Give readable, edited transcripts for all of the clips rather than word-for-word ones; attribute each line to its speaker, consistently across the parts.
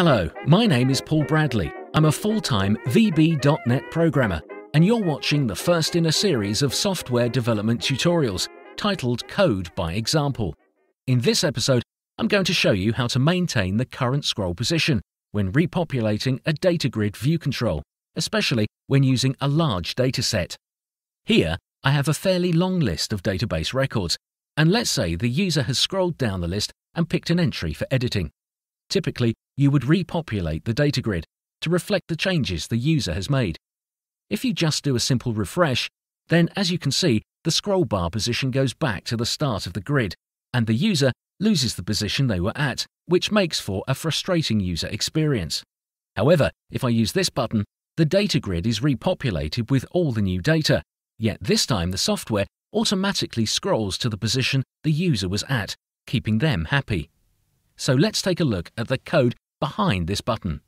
Speaker 1: Hello, my name is Paul Bradley. I'm a full-time VB.NET programmer, and you're watching the first in a series of software development tutorials titled Code by Example. In this episode, I'm going to show you how to maintain the current scroll position when repopulating a data grid view control, especially when using a large dataset. Here, I have a fairly long list of database records, and let's say the user has scrolled down the list and picked an entry for editing. Typically, you would repopulate the data grid to reflect the changes the user has made. If you just do a simple refresh, then as you can see, the scroll bar position goes back to the start of the grid, and the user loses the position they were at, which makes for a frustrating user experience. However, if I use this button, the data grid is repopulated with all the new data, yet this time the software automatically scrolls to the position the user was at, keeping them happy. So let's take a look at the code behind this button.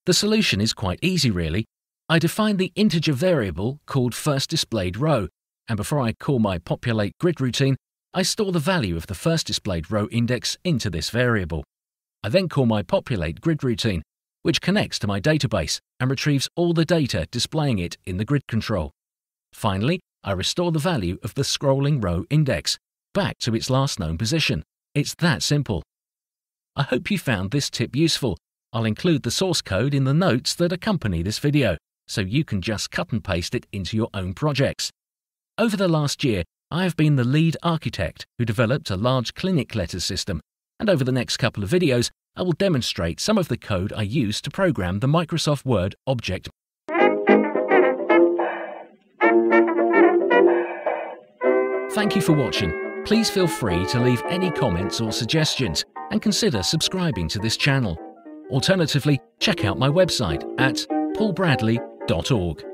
Speaker 1: The solution is quite easy really. I define the integer variable called firstDisplayedRow, and before I call my populate grid routine, I store the value of the first displayed row index into this variable. I then call my populate grid routine, which connects to my database and retrieves all the data, displaying it in the grid control. Finally, I restore the value of the scrolling row index back to its last known position. It's that simple. I hope you found this tip useful. I'll include the source code in the notes that accompany this video, so you can just cut and paste it into your own projects. Over the last year, I have been the lead architect who developed a large clinic letters system, and over the next couple of videos, I will demonstrate some of the code I use to program the Microsoft Word object. Thank you for watching. Please feel free to leave any comments or suggestions, and consider subscribing to this channel. Alternatively, check out my website at paulbradley.org.